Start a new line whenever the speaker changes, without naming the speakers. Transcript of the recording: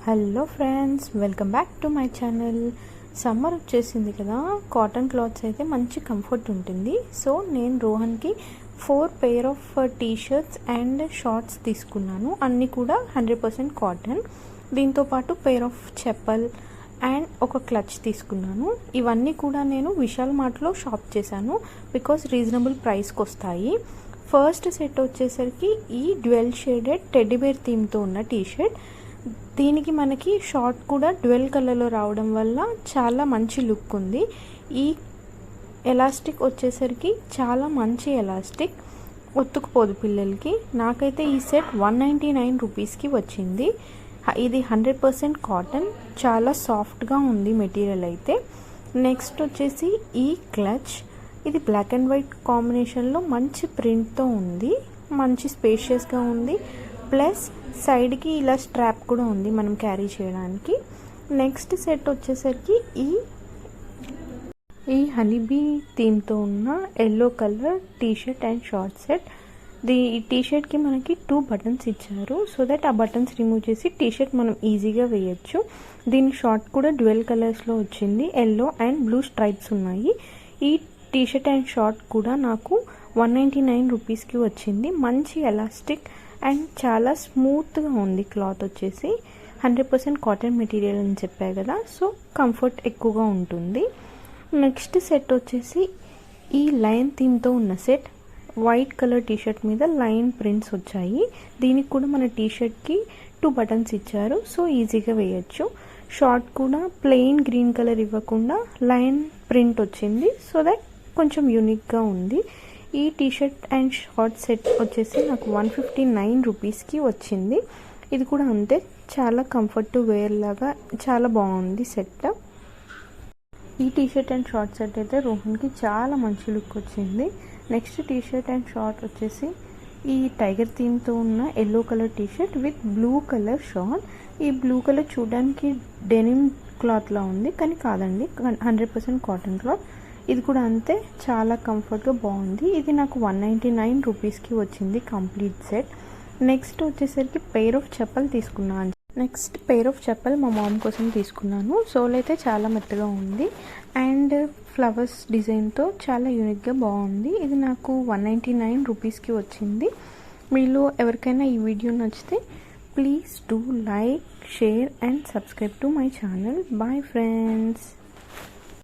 Hello friends, welcome back to my channel. Summer వచ్చేసింది కదా, cotton clothes అయితే మంచి కంఫర్ట్ ఉంటుంది. సో నేను రోహన్కి 4 pair of T shirts and shorts తీసుకున్నాను. అన్నీ కూడా 100% కాటన్. దీంతోపాటు పెయిర్ ఆఫ్ చెప్పల్ అండ్ ఒక క్లచ్ తీసుకున్నాను. ఇవన్నీ కూడా నేను విశాల్ మార్ట్లో షాప్ చేశాను బికాస్ రీజనబుల్ ప్రైస్కి వస్తాయి. ఫస్ట్ సెట్ వచ్చేసరికి ఈ డ్యువెల్ షేడెడ్ టెడ్డీబేర్ థీమ్తో ఉన్న టీ షర్ట్. దీనికి మనకి షార్ట్ కూడా డ్యువెల్ కలర్లో రావడం వల్ల చాలా మంచి లుక్ ఉంది. ఈ ఎలాస్టిక్ వచ్చేసరికి చాలా మంచి ఎలాస్టిక్, ఒత్తుకుపోదు పిల్లలకి. నాకైతే ఈ సెట్ 199 రూపీస్కి వచ్చింది. ఇది 100% కాటన్, చాలా సాఫ్ట్గా ఉంది మెటీరియల్ అయితే. నెక్స్ట్ వచ్చేసి ఈ క్లచ్. ఇది బ్లాక్ అండ్ వైట్ కాంబినేషన్లో మంచి ప్రింట్తో ఉంది, మంచి స్పేషియస్గా ఉంది. ప్లస్ సైడ్కి ఇలా స్ట్రాప్ కూడా ఉంది మనం క్యారీ చేయడానికి. నెక్స్ట్ సెట్ వచ్చేసరికి ఈ హనీబీ థీమ్తో ఉన్న yellow colour T shirt and short set. ఈ టీ షర్ట్కి మనకి 2 బటన్స్ ఇచ్చారు, సో దట్ ఆ బటన్స్ రిమూవ్ చేసి టీ షర్ట్ మనం ఈజీగా వేయచ్చు. దీని షార్ట్ కూడా డ్యువెల్ కలర్స్లో వచ్చింది, ఎల్లో అండ్ బ్లూ స్ట్రైప్స్ ఉన్నాయి. ఈ టీ షర్ట్ అండ్ షార్ట్ కూడా నాకు 199 రూపీస్కి వచ్చింది. మంచి ఎలాస్టిక్ అండ్ చాలా స్మూత్గా ఉంది. క్లాత్ వచ్చేసి 100% కాటన్ మెటీరియల్ అని చెప్పాయి కదా, సో కంఫర్ట్ ఎక్కువగా ఉంటుంది. నెక్స్ట్ సెట్ వచ్చేసి ఈ లైన్ థీమ్తో ఉన్న సెట్. వైట్ కలర్ టీషర్ట్ మీద లైన్ ప్రింట్స్ వచ్చాయి. దీనికి కూడా మన టీషర్ట్కి 2 బటన్స్ ఇచ్చారు, సో ఈజీగా వేయచ్చు. షార్ట్ కూడా ప్లెయిన్ గ్రీన్ కలర్ ఇవ్వకుండా లైన్ ప్రింట్ వచ్చింది, సో దట్ కొంచెం యూనిక్గా ఉంది. ఈ టీషర్ట్ అండ్ షార్ట్ సెట్ వచ్చేసి నాకు 159 రూపీస్కి వచ్చింది. ఇది కూడా అంతే, చాలా కంఫర్ట్ వేర్ లాగా చాలా బాగుంది సెట్. ఈ టీషర్ట్ అండ్ షార్ట్ సెట్ అయితే రోహన్కి చాలా మంచి లుక్ వచ్చింది. నెక్స్ట్ టీషర్ట్ అండ్ షార్ట్ వచ్చేసి ఈ టైగర్ థీమ్తో ఉన్న yellow colour T shirt with blue colour short. ఈ బ్లూ కలర్ చూడడానికి డెనిమ్ క్లాత్లా ఉంది, కానీ కాదండి, 100% కాటన్ క్లాత్. ఇది కూడా అంతే, చాలా కంఫర్ట్గా బాగుంది. ఇది నాకు 199 రూపీస్కి వచ్చింది కంప్లీట్ సెట్. నెక్స్ట్ వచ్చేసరికి పెయిర్ ఆఫ్ చెప్పల్ తీసుకున్నాను. నెక్స్ట్ పెయిర్ ఆఫ్ చెప్పల్ మా మామ్ కోసం తీసుకున్నాను. సోల్ అయితే చాలా మెత్తగా ఉంది అండ్ ఫ్లవర్స్ డిజైన్తో చాలా యూనిక్గా బాగుంది. ఇది నాకు 199 రూపీస్కి వచ్చింది. మీలో ఎవరికైనా ఈ వీడియో నచ్చితే please do like, share and subscribe to my channel. Bye friends.